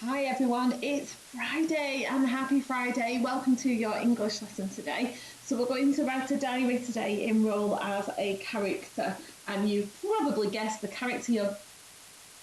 Hi everyone, it's Friday and happy Friday. Welcome to your English lesson today. So we're going to write a diary today in role as a character, and you've probably guessed the character you're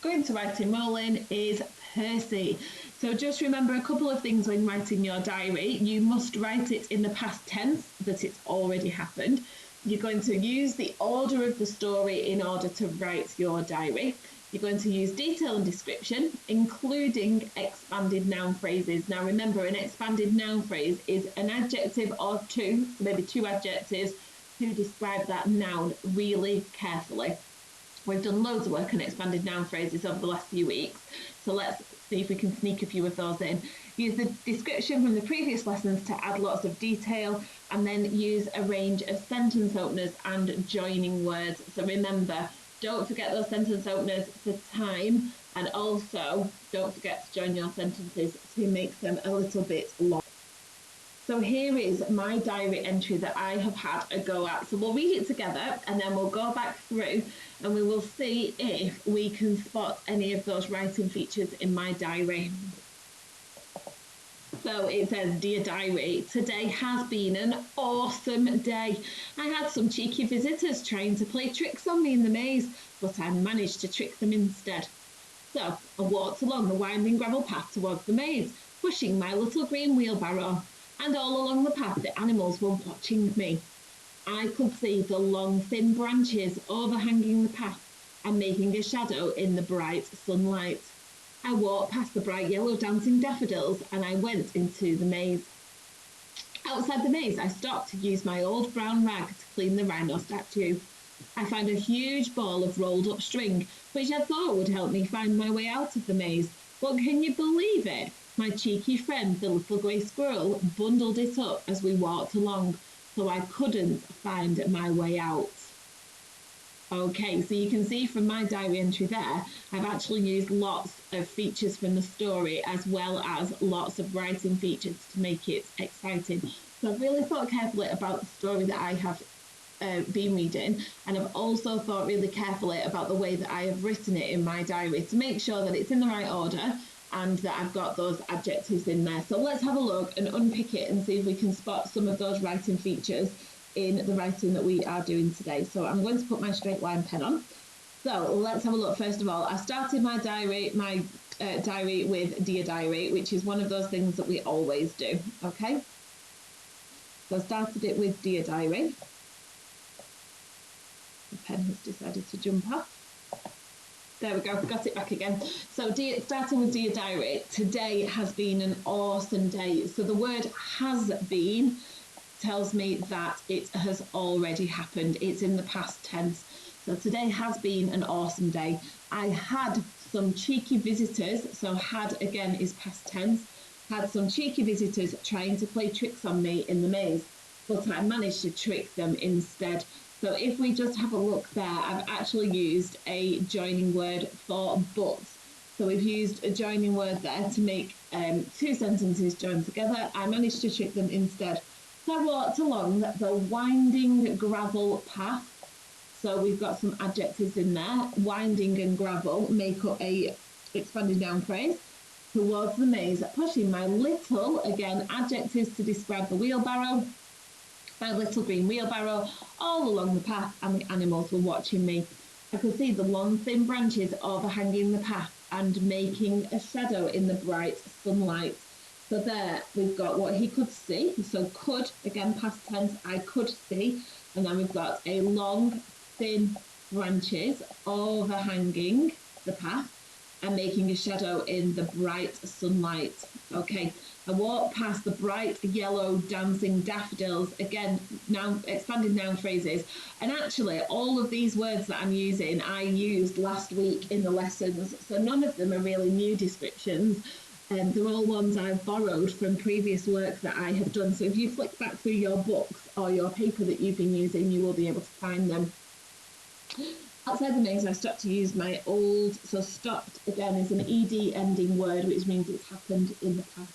going to write in role in is Percy. So just remember a couple of things when writing your diary. You must write it in the past tense, that it's already happened. You're going to use the order of the story in order to write your diary. You're going to use detail and description, including expanded noun phrases. Now remember, an expanded noun phrase is an adjective or two, so maybe two adjectives, to describe that noun really carefully. We've done loads of work on expanded noun phrases over the last few weeks, so let's see if we can sneak a few of those in. Use the description from the previous lessons to add lots of detail, and then use a range of sentence openers and joining words. So remember, don't forget those sentence openers for time, and also don't forget to join your sentences to make them a little bit long. So here is my diary entry that I have had a go at. So we'll read it together and then we'll go back through and we will see if we can spot any of those writing features in my diary. So it says, Dear Diary, today has been an awesome day. I had some cheeky visitors trying to play tricks on me in the maze, but I managed to trick them instead. So I walked along the winding gravel path towards the maze, pushing my little green wheelbarrow, and all along the path the animals were watching me. I could see the long thin branches overhanging the path and making a shadow in the bright sunlight. I walked past the bright yellow dancing daffodils and I went into the maze. Outside the maze, I stopped to use my old brown rag to clean the rhino statue. I found a huge ball of rolled up string, which I thought would help me find my way out of the maze. But can you believe it? My cheeky friend, the little grey squirrel, bundled it up as we walked along, so I couldn't find my way out. Okay, so you can see from my diary entry there, I've actually used lots of features from the story as well as lots of writing features to make it exciting. So I've really thought carefully about the story that I have been reading, and I've also thought really carefully about the way that I have written it in my diary to make sure that it's in the right order and that I've got those adjectives in there. So let's have a look and unpick it and see if we can spot some of those writing features in the writing that we are doing today. So I'm going to put my straight line pen on. So let's have a look. First of all, I started my diary with Dear Diary, which is one of those things that we always do. Okay, so I started it with Dear Diary. The pen has decided to jump off. There we go, got it back again. So starting with Dear Diary, today has been an awesome day. So the word has been tells me that it has already happened. It's in the past tense. So today has been an awesome day. I had some cheeky visitors, so had again is past tense, had some cheeky visitors trying to play tricks on me in the maze, but I managed to trick them instead. So if we just have a look there, I've actually used a joining word for but. So we've used a joining word there to make two sentences join together. I managed to trick them instead. So I walked along the winding gravel path. So we've got some adjectives in there. Winding and gravel make up a expanded noun phrase. Towards the maze, pushing my little, again, adjectives to describe the wheelbarrow, my little green wheelbarrow, all along the path, and the animals were watching me. I could see the long thin branches overhanging the path and making a shadow in the bright sunlight. So there we've got what he could see. So could, again past tense, I could see. And then we've got a long, thin branches overhanging the path and making a shadow in the bright sunlight. Okay, I walked past the bright yellow dancing daffodils. Again, noun, expanded noun phrases. And actually, all of these words that I'm using, I used last week in the lessons. So none of them are really new descriptions. They're all ones I've borrowed from previous work that I have done. So if you flick back through your books or your paper that you've been using, you will be able to find them. Outside the maze, I stopped to use my old, so stopped again is an ed ending word, which means it's happened in the past.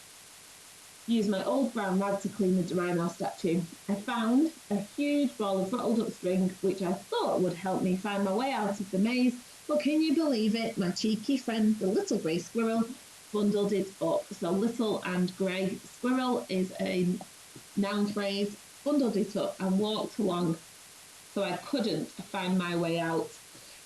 Use my old brown rag to clean the rhino statue. I found a huge ball of rolled up string, which I thought would help me find my way out of the maze. But can you believe it? My cheeky friend, the little grey squirrel, bundled it up. So little and grey squirrel is a noun phrase, bundled it up and walked along so I couldn't find my way out.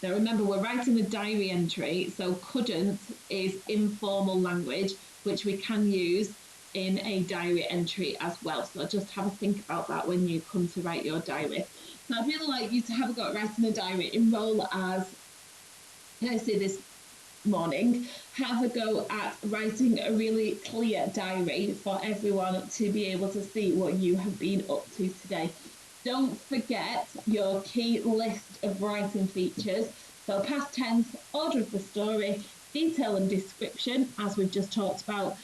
Now remember, we're writing a diary entry, so couldn't is informal language, which we can use in a diary entry as well. So just have a think about that when you come to write your diary. So I'd really like you to have a go at writing a diary. Enroll as Percy this morning. Have a go at writing a really clear diary for everyone to be able to see what you have been up to today. Don't forget your key list of writing features. So past tense, order of the story, detail and description, as we've just talked about.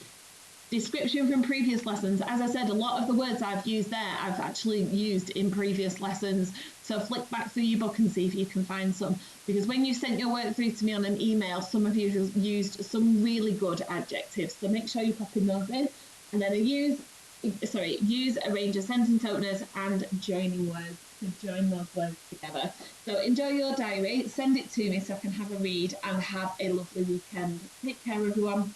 Description from previous lessons. As I said, a lot of the words I've used there, I've actually used in previous lessons. So flick back through your book and see if you can find some. Because when you sent your work through to me on an email, some of you used some really good adjectives. So make sure you're popping those in. And then use arrange of sentence openers and joining words to join those words together. So enjoy your diary, send it to me so I can have a read and have a lovely weekend. Take care, everyone.